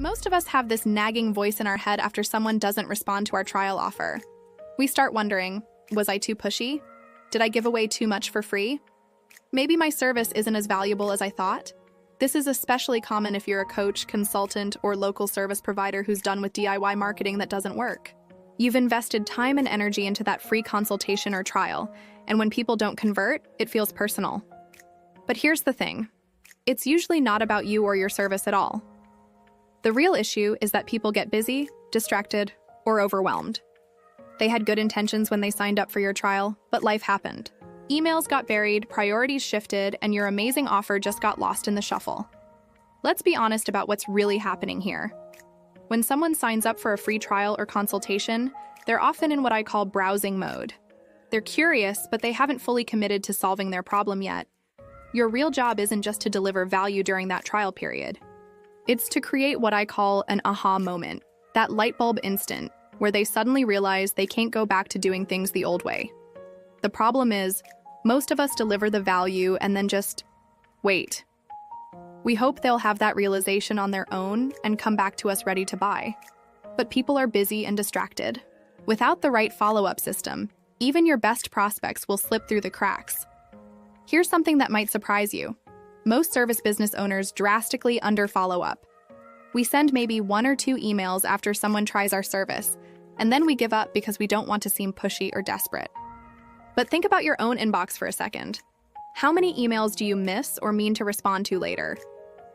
Most of us have this nagging voice in our head after someone doesn't respond to our trial offer. We start wondering, was I too pushy? Did I give away too much for free? Maybe my service isn't as valuable as I thought? This is especially common if you're a coach, consultant, or local service provider who's done with DIY marketing that doesn't work. You've invested time and energy into that free consultation or trial, and when people don't convert, it feels personal. But here's the thing. It's usually not about you or your service at all. The real issue is that people get busy, distracted, or overwhelmed. They had good intentions when they signed up for your trial, but life happened. Emails got buried, priorities shifted, and your amazing offer just got lost in the shuffle. Let's be honest about what's really happening here. When someone signs up for a free trial or consultation, they're often in what I call browsing mode. They're curious, but they haven't fully committed to solving their problem yet. Your real job isn't just to deliver value during that trial period. It's to create what I call an aha moment, that light bulb instant, where they suddenly realize they can't go back to doing things the old way. The problem is, most of us deliver the value and then just wait. We hope they'll have that realization on their own and come back to us ready to buy. But people are busy and distracted. Without the right follow-up system, even your best prospects will slip through the cracks. Here's something that might surprise you. Most service business owners drastically under-follow up. We send maybe 1 or 2 emails after someone tries our service, and then we give up because we don't want to seem pushy or desperate. But think about your own inbox for a second. How many emails do you miss or mean to respond to later?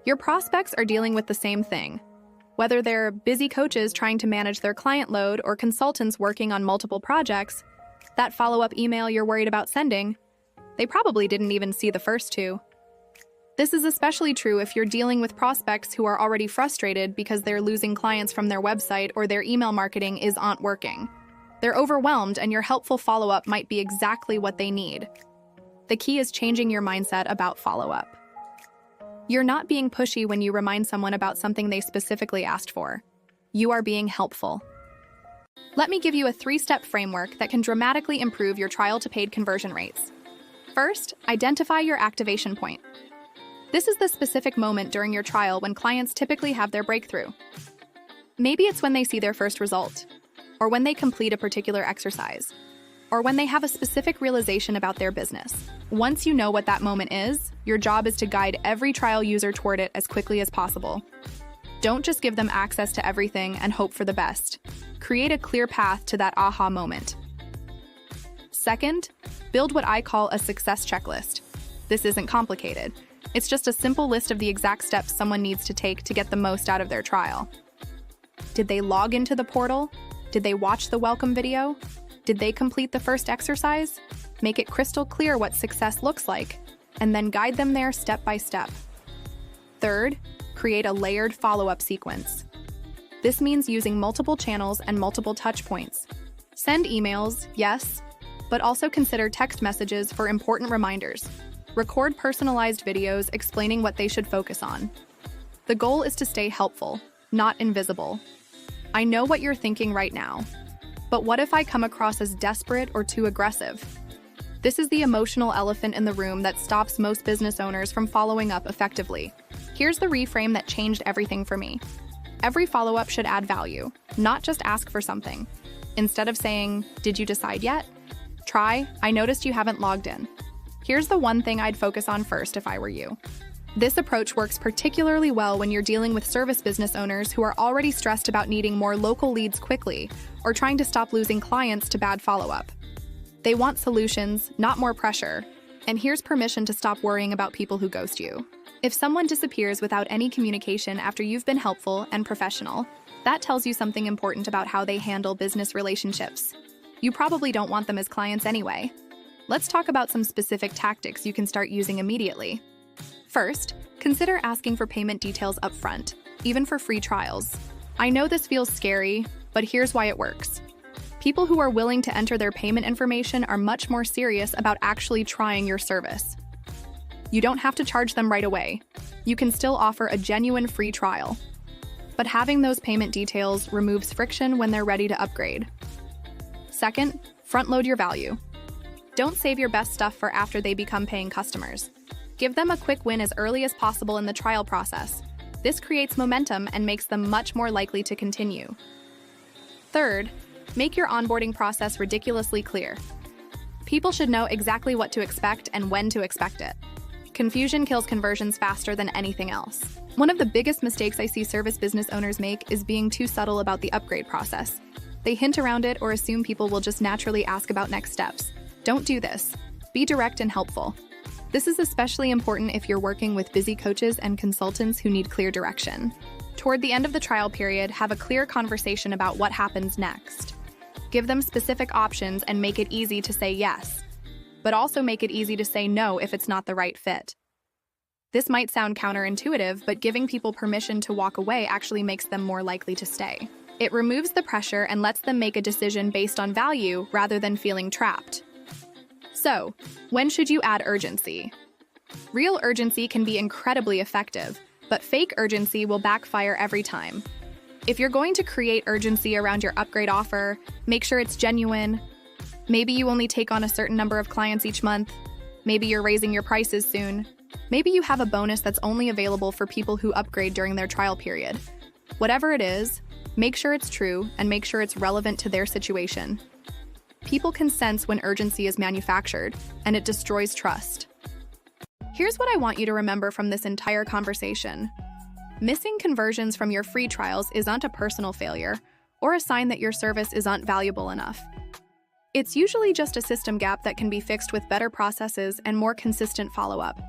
Your prospects are dealing with the same thing. Whether they're busy coaches trying to manage their client load or consultants working on multiple projects, that follow-up email you're worried about sending, they probably didn't even see the first 2. This is especially true if you're dealing with prospects who are already frustrated because they're losing clients from their website or their email marketing isn't working. They're overwhelmed, and your helpful follow-up might be exactly what they need. The key is changing your mindset about follow-up. You're not being pushy when you remind someone about something they specifically asked for. You are being helpful. Let me give you a 3-step framework that can dramatically improve your trial-to-paid conversion rates. First, identify your activation point. This is the specific moment during your trial when clients typically have their breakthrough. Maybe it's when they see their first result, or when they complete a particular exercise, or when they have a specific realization about their business. Once you know what that moment is, your job is to guide every trial user toward it as quickly as possible. Don't just give them access to everything and hope for the best. Create a clear path to that aha moment. Second, build what I call a success checklist. This isn't complicated. It's just a simple list of the exact steps someone needs to take to get the most out of their trial. Did they log into the portal? Did they watch the welcome video? Did they complete the first exercise? Make it crystal clear what success looks like, and then guide them there step by step. Third, create a layered follow-up sequence. This means using multiple channels and multiple touch points. Send emails, yes, but also consider text messages for important reminders. Record personalized videos explaining what they should focus on. The goal is to stay helpful, not invisible. I know what you're thinking right now, but what if I come across as desperate or too aggressive? This is the emotional elephant in the room that stops most business owners from following up effectively. Here's the reframe that changed everything for me. Every follow-up should add value, not just ask for something. Instead of saying, "Did you decide yet?" Try, "I noticed you haven't logged in." Here's the one thing I'd focus on first if I were you. This approach works particularly well when you're dealing with service business owners who are already stressed about needing more local leads quickly or trying to stop losing clients to bad follow-up. They want solutions, not more pressure. And here's permission to stop worrying about people who ghost you. If someone disappears without any communication after you've been helpful and professional, that tells you something important about how they handle business relationships. You probably don't want them as clients anyway. Let's talk about some specific tactics you can start using immediately. First, consider asking for payment details up front, even for free trials. I know this feels scary, but here's why it works. People who are willing to enter their payment information are much more serious about actually trying your service. You don't have to charge them right away. You can still offer a genuine free trial. But having those payment details removes friction when they're ready to upgrade. Second, front-load your value. Don't save your best stuff for after they become paying customers. Give them a quick win as early as possible in the trial process. This creates momentum and makes them much more likely to continue. Third, make your onboarding process ridiculously clear. People should know exactly what to expect and when to expect it. Confusion kills conversions faster than anything else. One of the biggest mistakes I see service business owners make is being too subtle about the upgrade process. They hint around it or assume people will just naturally ask about next steps. Don't do this. Be direct and helpful. This is especially important if you're working with busy coaches and consultants who need clear direction. Toward the end of the trial period, have a clear conversation about what happens next. Give them specific options and make it easy to say yes, but also make it easy to say no if it's not the right fit. This might sound counterintuitive, but giving people permission to walk away actually makes them more likely to stay. It removes the pressure and lets them make a decision based on value rather than feeling trapped. So, when should you add urgency? Real urgency can be incredibly effective, but fake urgency will backfire every time. If you're going to create urgency around your upgrade offer, make sure it's genuine. Maybe you only take on a certain number of clients each month. Maybe you're raising your prices soon. Maybe you have a bonus that's only available for people who upgrade during their trial period. Whatever it is, make sure it's true and make sure it's relevant to their situation. People can sense when urgency is manufactured, and it destroys trust. Here's what I want you to remember from this entire conversation. Missing conversions from your free trials isn't a personal failure or a sign that your service isn't valuable enough. It's usually just a system gap that can be fixed with better processes and more consistent follow-up.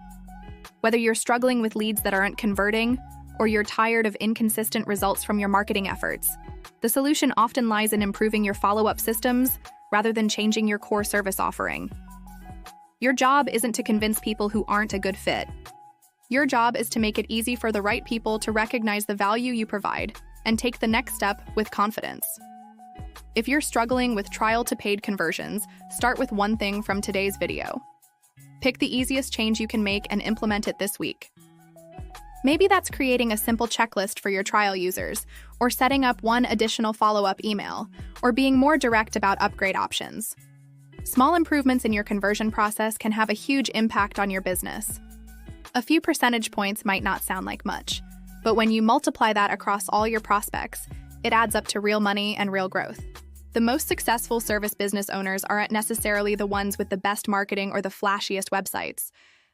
Whether you're struggling with leads that aren't converting or you're tired of inconsistent results from your marketing efforts, the solution often lies in improving your follow-up systems rather than changing your core service offering. Your job isn't to convince people who aren't a good fit. Your job is to make it easy for the right people to recognize the value you provide and take the next step with confidence. If you're struggling with trial to paid conversions, start with one thing from today's video. Pick the easiest change you can make and implement it this week. Maybe that's creating a simple checklist for your trial users, or setting up one additional follow-up email, or being more direct about upgrade options. Small improvements in your conversion process can have a huge impact on your business. A few percentage points might not sound like much, but when you multiply that across all your prospects, it adds up to real money and real growth. The most successful service business owners aren't necessarily the ones with the best marketing or the flashiest websites.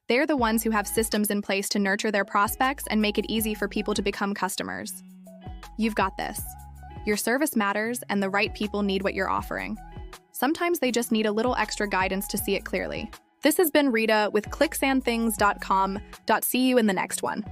They're the ones who have systems in place to nurture their prospects and make it easy for people to become customers. You've got this. Your service matters, and the right people need what you're offering. Sometimes they just need a little extra guidance to see it clearly. This has been Rita with clicksandthings.com. See you in the next one.